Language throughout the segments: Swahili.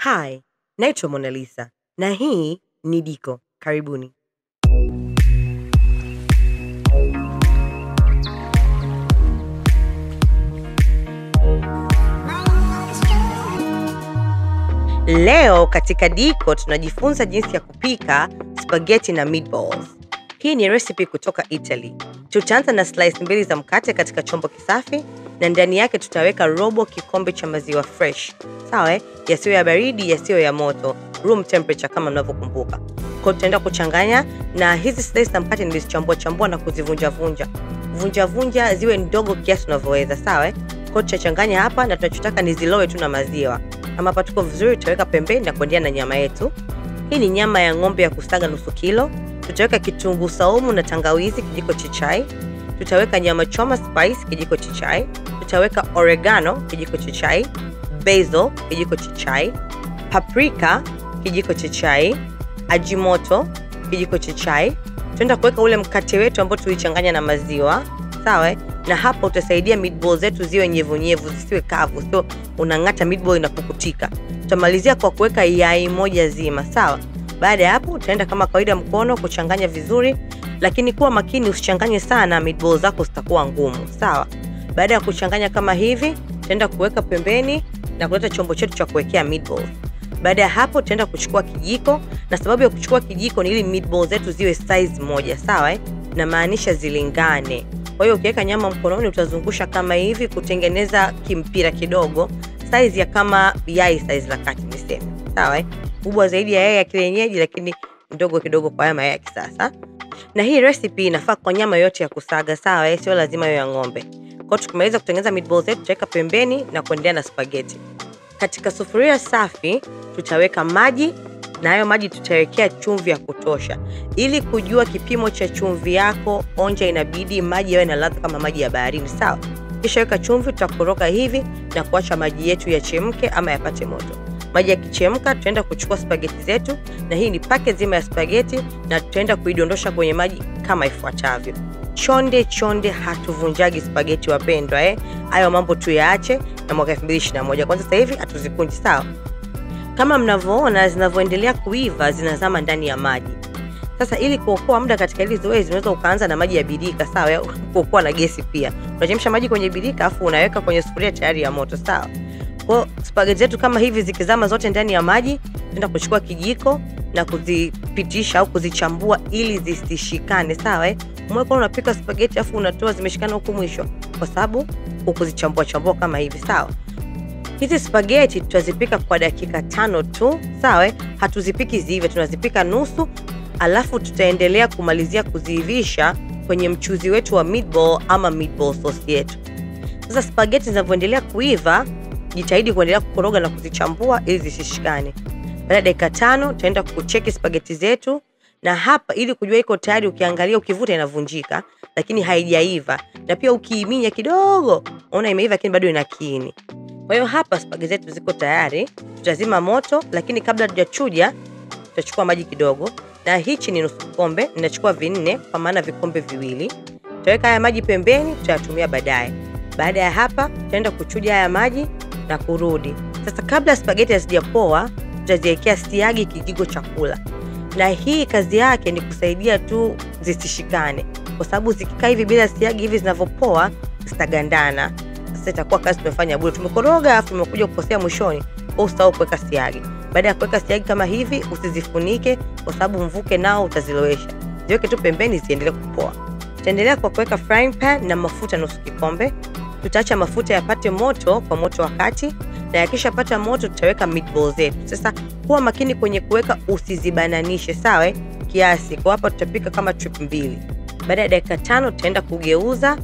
Hi, naitwa Mona Lisa na hii ni Diko. Karibuni. Leo katika Diko tunajifunza jinsi ya kupika spaghetti na meatballs. Hii ni recipe kutoka Italy. Tutaanza na slice mbili za mkate katika chombo kisafi na ndani yake tutaweka robo kikombe cha maziwa fresh. Sawa, yasiyo ya baridi, yasiyo ya moto, room temperature kama mnavyokumbuka. Kwa tutaenda kuchanganya na hizi slice za mkate nilizichambua na kuzivunja ziwe ndogo kiasi unavyoweza, sawa? Kwa tutachanganya hapa na tunachotaka ni zilowe tu na maziwa. Kama hapa tuko vizuri, tutaweka pembeni na kuendelea na nyama yetu. Hii ni nyama ya ng'ombe ya kusaga nusu kilo. Tutaweka kitunguu saumu na tangawizi kijiko cha chai. Tutaweka nyama choma spice kijiko cha chai. Tutaweka oregano kijiko cha chai, basil kijiko cha chai, paprika kijiko cha chai, ajimoto kijiko cha chai. Tutaenda kuweka ule mkate wetu ambao tulichanganya na maziwa, sawa? Na hapa utasaidia meatballs zetu ziwe nyevunyevu, zisiwe kavu, sio unang'ata meatball inapukutika. Tutamalizia kwa kuweka yai moja zima, sawa? Baada ya hapo utaenda kama kawaida mkono kuchanganya vizuri, lakini kuwa makini usichanganye sana, meatballs zako zitakuwa ngumu, sawa? Baada ya kuchanganya kama hivi, tutaenda kuweka pembeni na kuleta chombo chetu cha kuwekea meatballs. Baada ya hapo tutaenda kuchukua kijiko, na sababu ya kuchukua kijiko ni ili meatballs zetu ziwe size moja, sawa? Na maanisha zilingane. Kwa hiyo ukiweka nyama mkononi utazungusha kama hivi kutengeneza kimpira kidogo, size ya kama yai size la kati niseme. Sawa? Kubwa zaidi ya yai ya kienyeji lakini ndogo kidogo kwa yai ya kisasa. Na hii recipe inafaa kwa nyama yote ya kusaga, sawa? Sio lazima iwe ya ng'ombe. Kwa hiyo tukimaliza kutengeneza meatballs zetu tutaweka pembeni na kuendelea na spaghetti. Katika sufuria safi tutaweka maji, na hayo maji tutawekea chumvi ya kutosha. Ili kujua kipimo cha chumvi yako, onja inabidi maji yawe na ladha kama maji ya baharini, sawa? Kisha weka chumvi, tutakoroga hivi na kuacha maji yetu yachemke ama yapate moto. Maji yakichemka, tutaenda kuchukua spaghetti zetu, na hii ni packet zima ya spaghetti, na tutaenda kuidondosha kwenye maji kama ifuatavyo. Chonde hatuvunjagi spaghetti wapendwa, Hayo mambo tuyaache na mwaka 2021. Kwanza sasa hivi hatuzikunji, sawa? Kama mnavyoona zinavyoendelea kuiva zinazama ndani ya maji. Sasa ili kuokoa muda katika hili zoezi unaweza ukaanza na maji ya birika, sawa? Kuokoa na gesi pia. Unachemsha maji kwenye birika afu unaweka kwenye sufuria tayari ya moto, sawa? Kwa spaghetti zetu kama hivi zikizama zote ndani ya maji, tunaenda kuchukua kijiko na kuzipitisha au kuzichambua ili zisishikane, sawa? Mweko unapika spaghetti afu unatoa zimeshikana huko mwisho kwa sababu ukuzichambua kama hivi, sawa? Hizi spaghetti tutazipika kwa dakika 5 tu, sawa? Hatuzipiki zive, tunazipika nusu, alafu tutaendelea kumalizia kuziivisha kwenye mchuzi wetu wa meatball ama meatball sauce yetu. Sasa spaghetti zinavyoendelea kuiva, jitahidi kuendelea kukoroga na kuzichambua ili zisishikane. Baada ya dakika 5 tutaenda kucheki spaghetti zetu, na hapa ili kujua iko tayari, ukiangalia ukivuta inavunjika lakini haijaiva, na pia ukiiminya kidogo unaona imeiva lakini bado ina kiini. Kwa hiyo hapa spaghetti zetu ziko tayari. Tutazima moto, lakini kabla tujachuja tutachukua maji kidogo, na hichi ni nusu kikombe, ninachukua 4 kwa maana vikombe viwili. Tutaweka haya maji pembeni, tutayatumia baadaye. Baada ya hapa tutaenda kuchuja haya maji na kurudi. Sasa kabla spaghetti hazijapoa, tutaziwekea siagi kijiko cha kula. Na hii kazi yake ni kusaidia tu zisishikane, kwa sababu zikikaa hivi bila siagi hivi zinavyopoa zitagandana. Sasa itakuwa kazi tumefanya bure, tumekoroga afu tumekuja kukosea mwishoni. Kwa usahau kuweka siagi. Baada ya kuweka siagi kama hivi, usizifunike kwa sababu mvuke nao utazilowesha. Ziweke tu pembeni ziendelee kupoa. Tutaendelea kwa kuweka frying pan na mafuta nusu kikombe. Tutaacha mafuta yapate moto kwa moto wa kati, na yakishapata moto tutaweka meatballs zetu. Sasa kuwa makini kwenye kuweka, usizibananishe, sawa? Kiasi. Kwa hapa tutapika kama trip 2. Baada ya dakika 5 tutaenda kugeuza.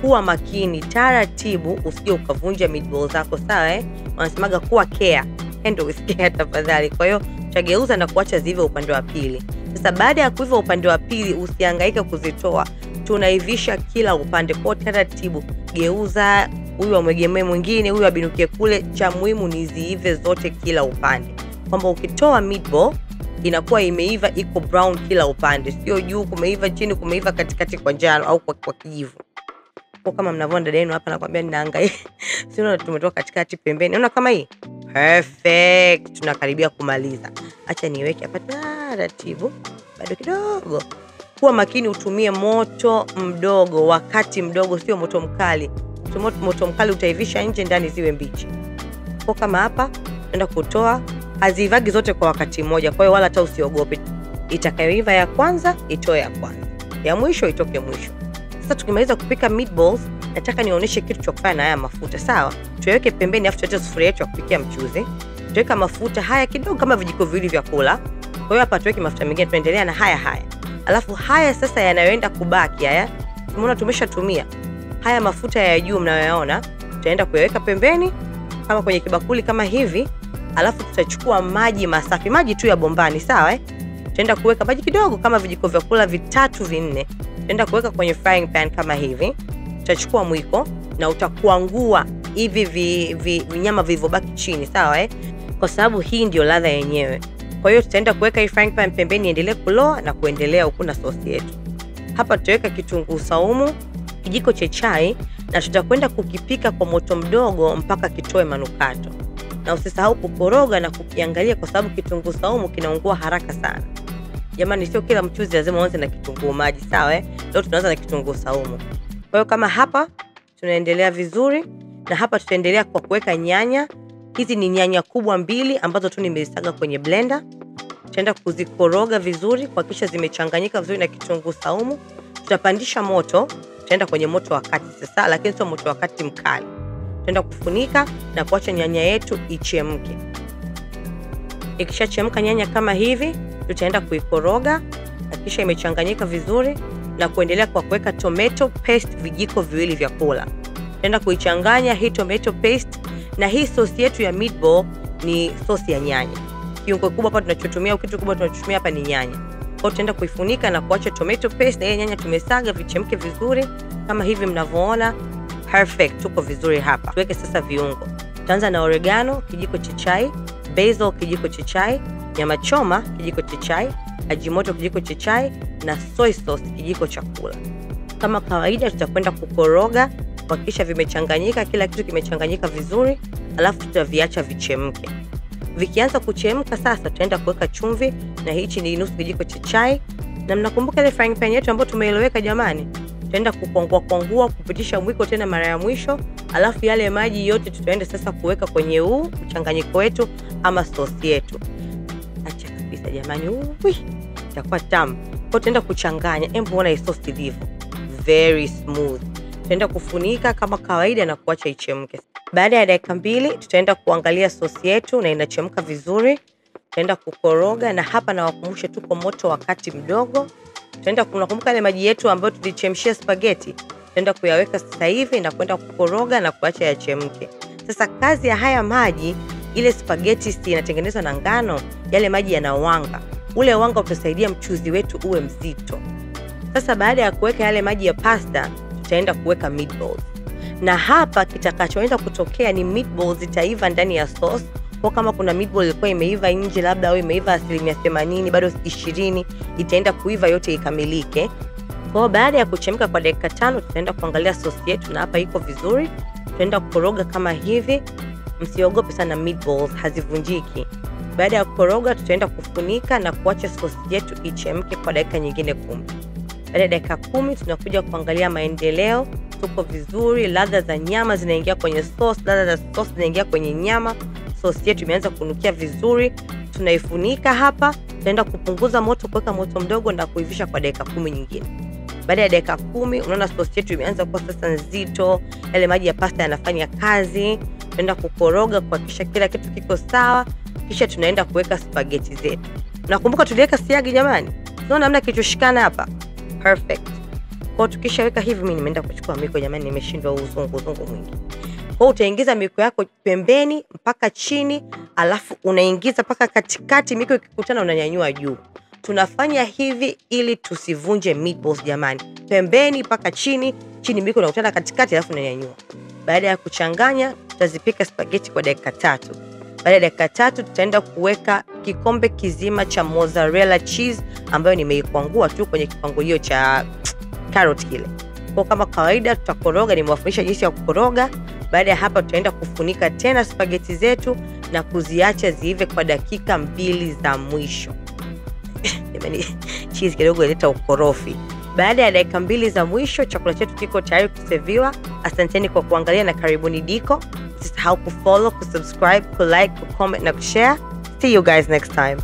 Kuwa makini, taratibu, usije ukavunja meatballs zako, sawa? Wanasemaga kuwa care, handle with care tafadhali. Kwa hiyo tutageuza na kuacha zive upande wa pili. Sasa baada ya kuiva upande wa pili, usihangaike kuzitoa. Tunaivisha kila upande kwa taratibu. Geuza, huyu amwegemee mwingine, huyu abinukie kule. Cha muhimu ni ziive zote kila upande. Kwamba ukitoa meatball inakuwa imeiva iko brown kila upande, sio juu kumeiva chini kumeiva katikati kwa njano au kwa kijivu. Kwa kama mnavyoona dada yenu hapa nakwambia ninaangalia. Sio tumetoka katikati pembeni. Unaona kama hii? Perfect. Tunakaribia kumaliza. Acha niweke hapa taratibu. Bado kidogo. Kuwa makini, utumie moto mdogo, wakati mdogo, sio moto mkali. Moto mkali utaivisha nje, ndani ziwe mbichi. Kwa kama hapa naenda kutoa, hazivagi zote kwa wakati mmoja. Kwa hiyo wala hata usiogope. Itakayoiva ya kwanza itoe ya kwanza, ya mwisho itoke mwisho. Sasa tukimaliza kupika meatballs, nataka nionyeshe kitu cha kufanya na haya mafuta, sawa? Tuweke pembeni, afu tuweke sufuria yetu ya kupikia mchuzi. Tuweka mafuta haya kidogo kama vijiko viwili vya kula. Kwa hiyo hapa tuweke mafuta mengine, tuendelea na haya. Alafu haya sasa yanayoenda kubaki haya, tumeona tumeshatumia. Haya mafuta ya juu mnayoyaona, tutaenda kuyaweka pembeni kama kwenye kibakuli kama hivi. Alafu tutachukua maji masafi, maji tu ya bombani, sawa? Tutaenda kuweka maji kidogo kama vijiko vya kula 3-4. Tutaenda kuweka kwenye frying pan kama hivi. Tutachukua mwiko na utakuangua hivi vinyama vilivyobaki chini, sawa? Kwa sababu hii ndio ladha yenyewe. Kwa hiyo tutaenda kuweka hii frying pan pembeni, endelee kuloa na kuendelea huku na sauce yetu. Hapa tutaweka kitunguu saumu, kijiko cha chai, na tutakwenda kukipika kwa moto mdogo mpaka kitoe manukato. Na usisahau kukoroga na kukiangalia, kwa sababu kitunguu saumu kinaungua haraka sana. Jamani, sio kila mchuzi lazima uanze na kitunguu maji, sawa? Leo tunaanza na kitunguu saumu. Kwa hiyo kama hapa tunaendelea vizuri, na hapa tutaendelea kwa kuweka nyanya. Hizi ni nyanya kubwa 2 ambazo tu nimezisaga kwenye blender. Tutaenda kuzikoroga vizuri kuhakikisha zimechanganyika vizuri na kitunguu saumu. Tutapandisha moto, tutaenda kwenye moto wa kati sasa, lakini sio moto wa kati mkali. Tutaenda kufunika na kuacha nyanya yetu ichemke. Ikishachemka nyanya kama hivi, tutaenda kuikoroga hakikisha imechanganyika vizuri, na kuendelea kwa kuweka tomato paste vijiko 2 vya kula. Tutaenda kuichanganya hii tomato paste na hii sauce yetu ya meatball. Ni sauce ya nyanya. Kiungo kubwa hapa tunachotumia, kitu kubwa tunachotumia hapa ni nyanya. Kwa hiyo tutaenda kuifunika na kuacha tomato paste na ile nyanya tumesaga vichemke vizuri kama hivi mnavyoona. Perfect, tuko vizuri hapa. Tuweke sasa viungo. Tutaanza na oregano kijiko cha chai, basil kijiko cha chai, nyama choma kijiko cha chai, ajimoto kijiko cha chai, na soy sauce kijiko cha kula. Kama kawaida tutakwenda kukoroga kuhakikisha vimechanganyika, kila kitu kimechanganyika vizuri, alafu tutaviacha vichemke. Vikianza kuchemka sasa, tutaenda kuweka chumvi, na hichi ni nusu kijiko cha chai. Na mnakumbuka ile frying pan yetu ambayo tumeiloweka jamani? Tutaenda kukwangua kupitisha mwiko tena mara ya mwisho, alafu yale maji yote tutaenda sasa kuweka kwenye huu mchanganyiko wetu ama sauce yetu. Acha kabisa jamani, itakuwa tamu. Kwa tutaenda kuchanganya. Hebu ona hii sauce ilivyo. Very smooth. Tutaenda kufunika kama kawaida na kuacha ichemke. Baada ya dakika 2 tutaenda kuangalia sauce yetu na inachemka vizuri. Tutaenda kukoroga, na hapa na wakumbushe tuko moto wakati mdogo. Tutaenda kunakumbuka ile maji yetu ambayo tulichemshia spaghetti. Tutaenda kuyaweka sasa hivi na kwenda kukoroga na kuacha yachemke. Sasa kazi ya haya maji, ile spaghetti inatengenezwa na ngano, yale maji yana wanga. Ule wanga utasaidia mchuzi wetu uwe mzito. Sasa baada ya kuweka yale maji ya pasta, tutaenda kuweka meatballs. Na hapa kitakachoenda kutokea ni meatballs zitaiva ndani ya sauce. Kwa kama kuna meatball ilikuwa imeiva nje, labda au imeiva 80%, bado 20, itaenda kuiva yote ikamilike. Kwa baada ya kuchemka kwa dakika 5, tutaenda kuangalia sauce yetu, na hapa iko vizuri. Tutaenda kukoroga kama hivi. Msiogope sana, meatballs hazivunjiki. Baada ya kukoroga, tutaenda kufunika na kuacha sauce yetu ichemke kwa dakika nyingine 10. Baada ya dakika 10 tunakuja kuangalia maendeleo. Tuko vizuri, ladha za nyama zinaingia kwenye sauce, ladha za sauce zinaingia kwenye nyama. Sauce yetu imeanza kunukia vizuri. Tunaifunika hapa. Tutaenda kupunguza moto, kuweka moto mdogo na kuivisha kwa dakika 10 nyingine. Baada ya dakika 10, unaona sauce yetu imeanza kuwa sasa nzito. Yale maji ya pasta yanafanya kazi. Tutaenda kukoroga kuhakikisha kila kitu kiko sawa. Kisha tunaenda kuweka spaghetti zetu. Nakumbuka tuliweka siagi jamani. Unaona namna kilichoshikana hapa? Perfect. Kwa tukishaweka hivi, mimi nimeenda kuchukua miko jamani, nimeshindwa uzungu mwingi. Kwa utaingiza miko yako pembeni mpaka chini, alafu unaingiza mpaka katikati, miko ikikutana unanyanyua juu. Tunafanya hivi ili tusivunje meatballs jamani. Pembeni mpaka chini, chini miko inakutana katikati, alafu unanyanyua. Baada ya kuchanganya, tutazipika spaghetti kwa dakika 3. Baada ya dakika 3 tutaenda kuweka kikombe kizima cha mozzarella cheese ambayo nimeikwangua tu kwenye kipangulio cha carrot kile. Kwa kama kawaida tutakoroga, nimewafundisha jinsi ya kukoroga. Baada ya hapa tutaenda kufunika tena spaghetti zetu na kuziacha ziive kwa dakika 2 za mwisho. Jamani, cheese kidogo ileta ukorofi. Baada ya dakika 2 za mwisho, chakula chetu kiko tayari kuserviwa. Asanteni kwa kuangalia na karibuni Diko. Usisahau kufollow, kusubscribe, kulike, kucomment na kushare. See you guys next time.